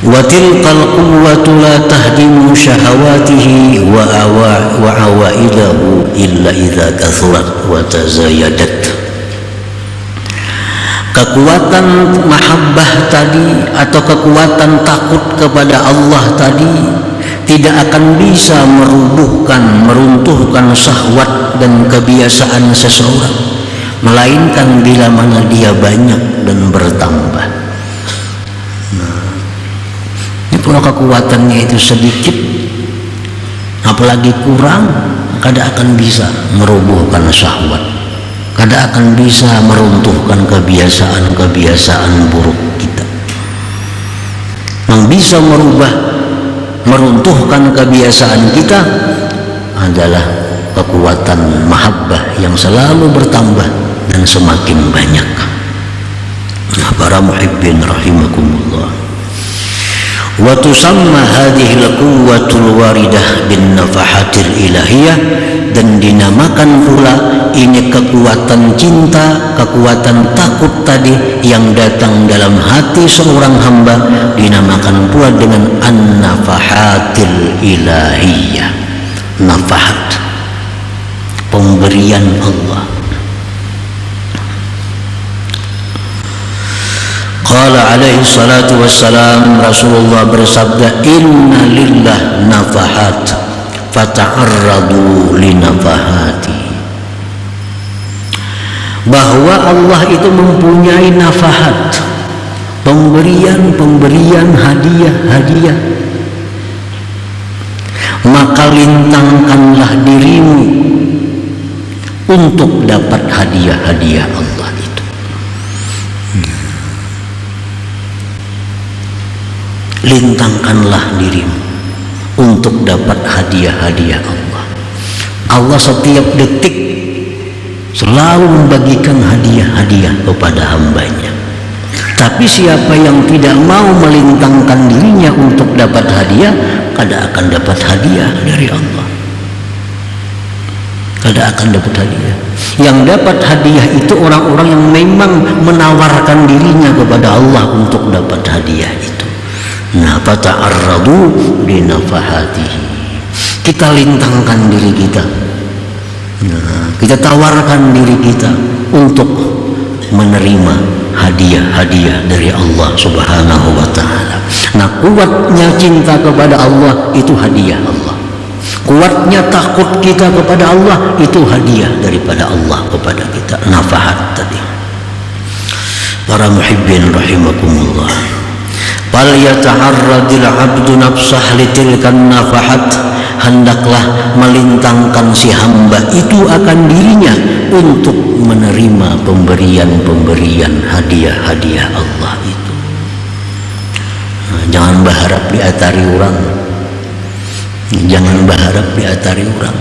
wa tilqal quwwatu la tahdimu syahawatihi wa awaidahu illa idza kathurat wa tazayadat. Kekuatan mahabbah tadi atau kekuatan takut kepada Allah tadi tidak akan bisa meruntuhkan syahwat dan kebiasaan seseorang, melainkan bila mana dia banyak dan bertambah. Kalau kekuatannya itu sedikit, apalagi kurang, kada akan bisa merubuhkan syahwat, kada akan bisa meruntuhkan kebiasaan-kebiasaan buruk kita. Yang bisa meruntuhkan kebiasaan kita adalah kekuatan mahabbah yang selalu bertambah dan semakin banyak. Para muhibbin rahimakumullah. Wa tusamma hadhihi al-quwwatul waridah bin nafahatil ilahiyah, dan dinamakan pula ini kekuatan cinta, kekuatan takut tadi yang datang dalam hati seorang hamba dinamakan pula dengan an-nafahatil ilahiyah. Nafahat, pemberian Allah. Qala alaihi salatu wassalam, Rasulullah bersabda, inna lillah nafahat fata'arradu li nafahati. Bahwa Allah itu mempunyai nafahat, pemberian, hadiah. Maka lintangkanlah dirimu untuk dapat hadiah-hadiah Allah itu. Lintangkanlah dirimu untuk dapat hadiah-hadiah Allah. Allah setiap detik selalu membagikan hadiah-hadiah kepada hambanya. Tapi siapa yang tidak mau melintangkan dirinya untuk dapat hadiah, kada akan dapat hadiah dari Allah. Kada akan dapat hadiah. Yang dapat hadiah itu orang-orang yang memang menawarkan dirinya kepada Allah untuk dapat hadiah itu. Nah, fata'arradu li nafahatihi. Kita lintangkan diri kita. Nah, kita tawarkan diri kita untuk menerima hadiah-hadiah dari Allah Subhanahu wa taala. Nah, kuatnya cinta kepada Allah itu hadiah Allah. Kuatnya takut kita kepada Allah itu hadiah daripada Allah kepada kita. Nafahat tadi. Para muhibbin rahimakumullah. Fal yata'arradil 'abdu nafsah litilkan nafahat, hendaklah melintangkan si hamba itu akan dirinya untuk menerima pemberian-pemberian hadiah-hadiah Allah itu. Nah, jangan berharap diatari orang. Jangan berharap diatari orang.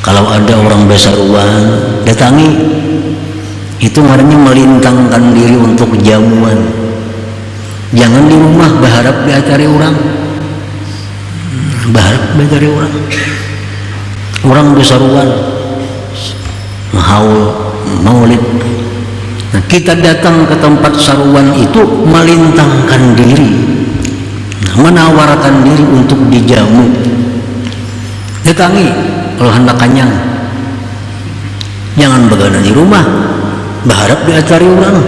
Kalau ada orang besar uang, datangi. Itu artinya melintangkan diri untuk jamuan. Jangan di rumah berharap diatari orang. Berharap diatari orang. Orang besaruan maulid. Nah, kita datang ke tempat saruan itu melintangkan diri, menawarkan diri untuk dijamu. Datangi kalau hendak kenyang. Jangan begadang di rumah berharap diatari orang.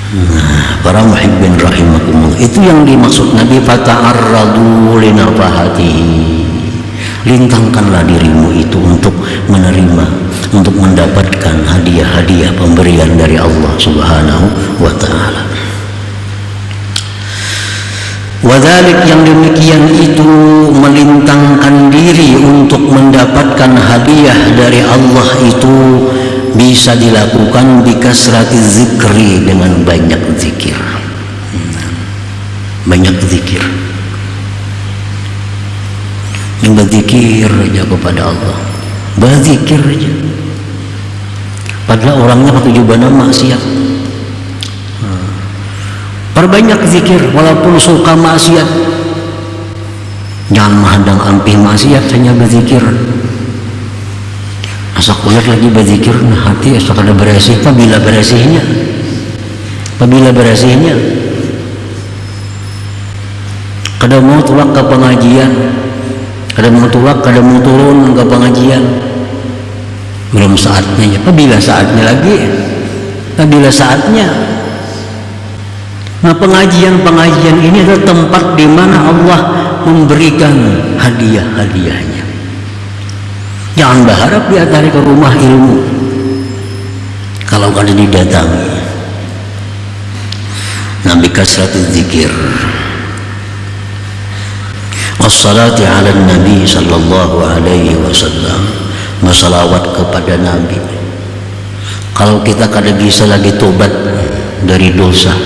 Nah, para muhibbin rahimakumullah, itu yang dimaksud Nabi fata'arradu li nafahatihi. Lintangkanlah dirimu itu untuk menerima, untuk mendapatkan hadiah-hadiah pemberian dari Allah Subhanahu wa taala. Wadhalik, yang demikian itu melintangkan diri untuk mendapatkan hadiah dari Allah itu bisa dilakukan bikasrati zikri, dengan banyak zikir. Banyak zikir. Yang berzikir aja kepada Allah, berzikir aja. Padahal orangnya ketujuan maksiat. Perbanyak zikir walaupun suka maksiat. Jangan menghadang ampih maksiat, hanya berzikir. Asa kulihat lagi berzikir, nah hati asa kada beresih. Apabila beresihnya Kada mau tulak ke pengajian, kada mau tulak, kada mau turun ke pengajian. Belum saatnya. Apabila saatnya lagi? Apabila saatnya. Nah, pengajian ini adalah tempat di mana Allah memberikan hadiah-hadiahnya. Jangan berharap dia tarik ke rumah ilmu kalau kada didatangi. Nabi kasratul zikir, wassalati ala nabi sallallahu alaihi wasallam, bersalawat kepada Nabi. Kalau kita kada bisa lagi tobat dari dosa,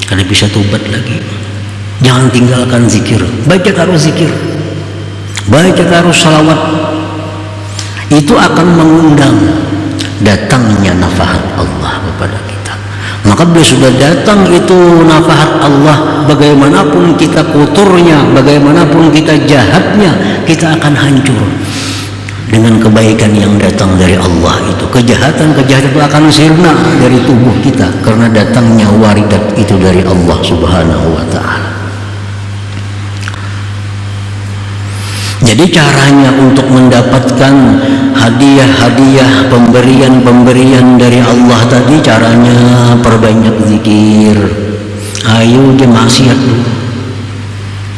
kada bisa tobat lagi, jangan tinggalkan zikir. Baca karo zikir, baca karo salawat. Itu akan mengundang datangnya nafahat Allah kepada kita. Maka bila sudah datang itu nafahat Allah, bagaimanapun kita kotornya, bagaimanapun kita jahatnya, kita akan hancur dengan kebaikan yang datang dari Allah itu. Kejahatan itu akan sirna dari tubuh kita karena datangnya waridat itu dari Allah Subhanahu wa ta'ala. Jadi caranya untuk mendapatkan hadiah-hadiah, pemberian-pemberian dari Allah tadi, caranya perbanyak zikir. Ayo dia maksiat dulu,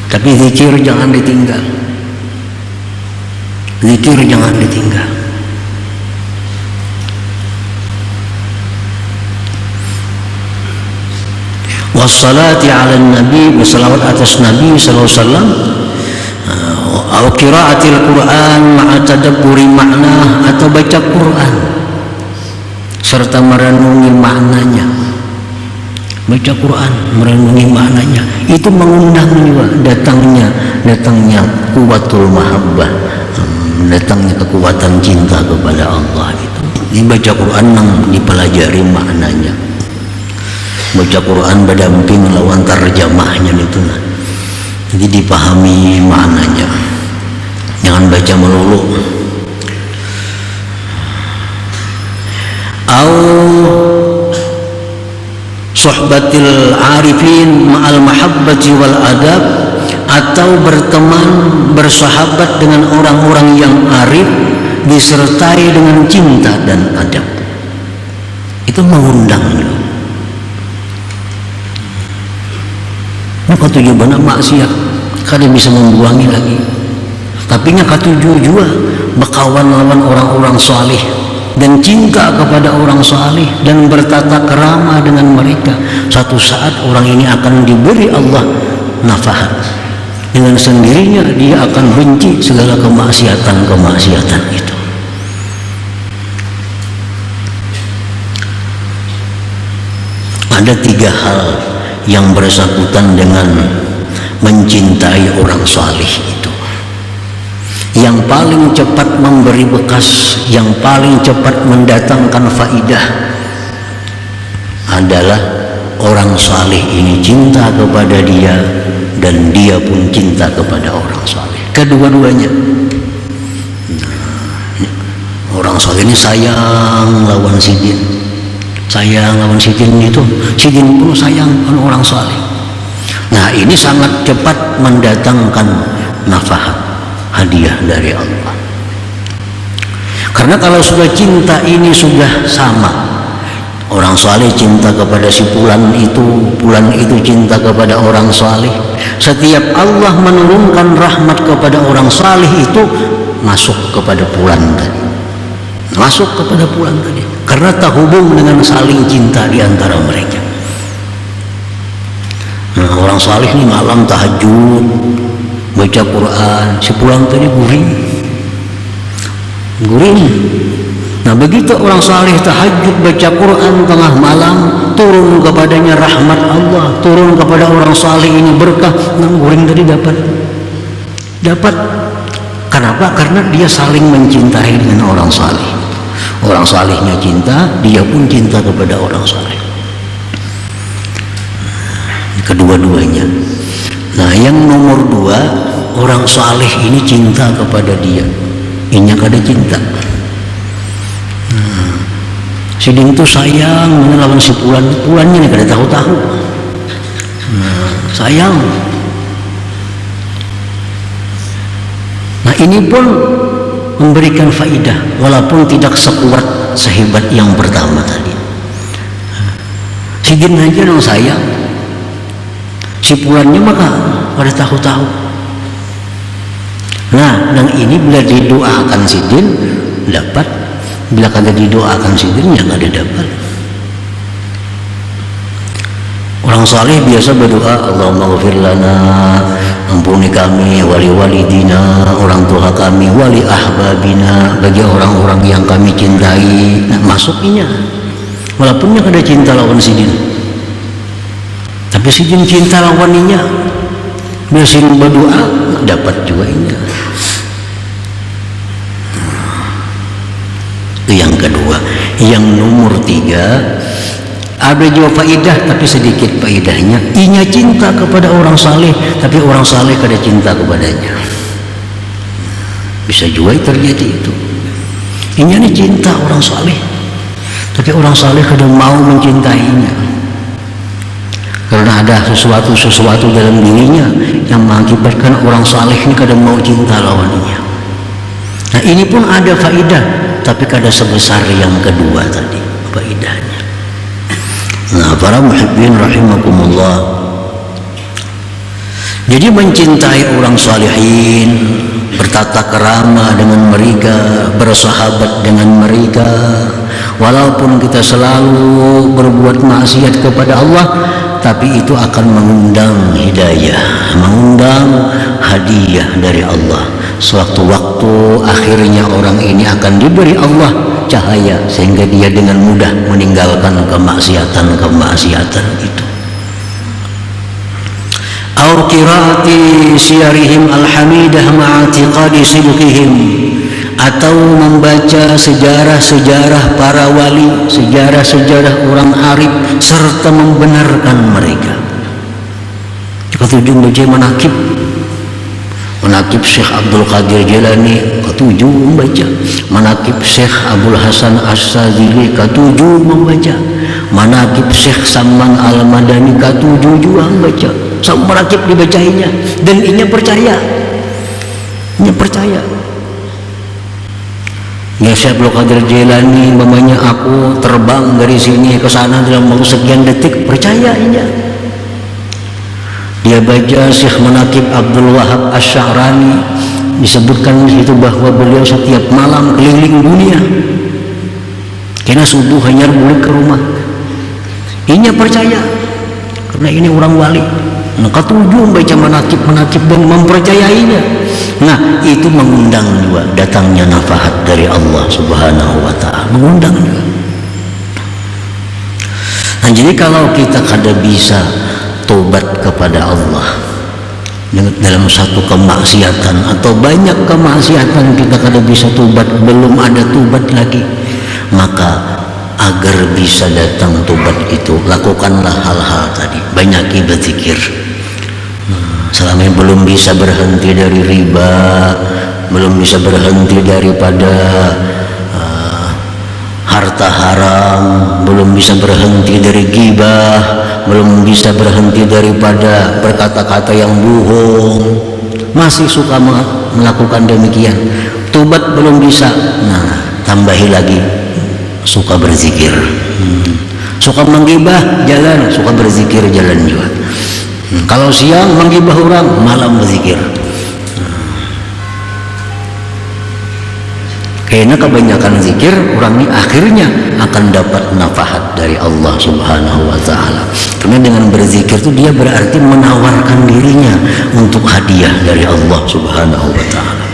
tapi zikir jangan ditinggal. Zikir jangan ditinggal. Wassalati ala nabi, bersalawat atas Nabi sallallahu alaihi wasallam. Atau qiraatil Quran ma'a tadabburi makna, atau baca Quran serta merenungi maknanya. Baca Quran, merenungi maknanya, itu mengundang juga datangnya kuwatul mahabbah, datangnya kekuatan cinta kepada Allah itu. Dibaca Quran nang dipelajari maknanya. Baca Quran berdamping lawan terjemahnya itu nah. Jadi dipahami maknanya. Jangan baca melulu. Au suhbatil arifin ma'al mahabbati wal adab, atau berteman, bersahabat dengan orang-orang yang arif disertai dengan cinta dan adab. Itu mengundang. Maka tujuh benar maksiat kada bisa membuangi lagi. Tapi nya katujuh juga berkawan lawan orang-orang salih dan cinta kepada orang salih dan bertata kerama dengan mereka. Satu saat orang ini akan diberi Allah nafahat. Dengan sendirinya dia akan benci segala kemaksiatan itu. Ada tiga hal yang bersangkutan dengan mencintai orang salih itu. Yang paling cepat memberi bekas, yang paling cepat mendatangkan faidah adalah orang salih ini cinta kepada dia dan dia pun cinta kepada orang salih. Kedua-duanya. Orang salih ini sayang lawan sidin. Sayang lawan sidin itu, sidin pun sayang orang salih. Nah, ini sangat cepat mendatangkan nafahat, hadiah dari Allah. Karena kalau sudah cinta ini sudah sama, orang saleh cinta kepada si fulan itu cinta kepada orang saleh. Setiap Allah menurunkan rahmat kepada orang saleh itu masuk kepada fulan tadi, masuk kepada fulan tadi, karena terhubung dengan saling cinta di antara mereka. Nah, orang saleh ini malam tahajud baca Quran, si pulang tadi guring. Nah, begitu orang saleh tahajud baca Quran tengah malam, turun kepadanya rahmat Allah, turun kepada orang saleh ini berkah. Nah, guring tadi dapat. Kenapa? Karena dia saling mencintai dengan orang saleh. Orang salehnya cinta, dia pun cinta kepada orang saleh. Kedua-duanya. Nah, yang nomor dua, orang saleh ini cinta kepada dia, inya kada cinta. Sidin itu sayang melawan si pulannya ini kada tahu. Sayang Nah ini pun memberikan faidah walaupun tidak sekuat sehebat yang pertama tadi. Si jin aja dong sayang, si pulannya maka pada tahu-tahu. Nah yang ini bila didoakan si jin dapat, bila kada didoakan si jin ya kada dapat. Orang saleh biasa berdoa, Allahumma ghfir lana, ampuni kami, wali walidina, orang tua kami, wali ahbabina, bagi orang-orang yang kami cintai. Nah masukinya walaupun yang ada cinta lawan si jin, tapi si jin cinta lawaninya, biasa berdoa dapat juga inya. Itu yang kedua. Yang nomor tiga, ada juga faidah tapi sedikit faidahnya. Inya cinta kepada orang saleh tapi orang saleh kada cinta kepadanya. Bisa juga terjadi itu. Inya ini cinta orang saleh tapi orang saleh kada mau mencintainya karena ada sesuatu dalam dirinya yang mengakibatkan orang saleh ini kada mau cinta lawannya. Nah ini pun ada faidah tapi kada sebesar yang kedua tadi faidahnya. Nah para muhibbin rahimakumullah, jadi mencintai orang salihin, bertata kerama dengan mereka, bersahabat dengan mereka, walaupun kita selalu berbuat maksiat kepada Allah, tapi itu akan mengundang hidayah, mengundang hadiah dari Allah. Sewaktu-waktu akhirnya orang ini akan diberi Allah cahaya sehingga dia dengan mudah meninggalkan kemaksiatan itu. Aur qiraati siyarihim alhamidah ma'atiqadi sidqihim, atau membaca sejarah-sejarah para wali, sejarah-sejarah orang arif serta membenarkan mereka. Ketujuh baca manakib Syekh Abdul Qadir Jilani, ketujuh membaca manakib Syekh Abdul Hasan As-Sadzili, ketujuh membaca manakib Syekh Saman Al-Madani, ketujuh juga membaca. Semua manakib dibacainya dan inya percaya. Ya Syekh Abdul Qadir Jilani mamanya aku terbang dari sini ke sana dalam waktu sekian detik, percaya inya. Dia baca Syekh Manakib Abdul Wahab Asy-Sya'rani, disebutkan di situ bahwa beliau setiap malam keliling dunia karena subuh hanya balik ke rumah. Inya percaya karena ini orang wali. Nah, ketujuh baca manakib dan mempercayainya. Nah itu mengundang juga datangnya nafahat dari Allah Subhanahu wa ta'ala, mengundang juga. Nah jadi kalau kita kada bisa tobat kepada Allah dalam satu kemaksiatan atau banyak kemaksiatan kita kada bisa tobat, belum ada tobat lagi, maka agar bisa datang tobat itu lakukanlah hal-hal tadi, banyaki berzikir. Selama ini belum bisa berhenti dari riba, belum bisa berhenti daripada harta haram, belum bisa berhenti dari ghibah, belum bisa berhenti daripada berkata-kata yang bohong, masih suka melakukan demikian, tobat belum bisa. Nah tambahi lagi suka berzikir, suka menggibah jalan, suka berzikir jalan juga. Kalau siang menggibah orang, malam berzikir. Karena kebanyakan zikir orang ini akhirnya akan dapat nafahat dari Allah Subhanahu wa ta'ala. Karena dengan berzikir itu dia berarti menawarkan dirinya untuk hadiah dari Allah Subhanahu wa ta'ala.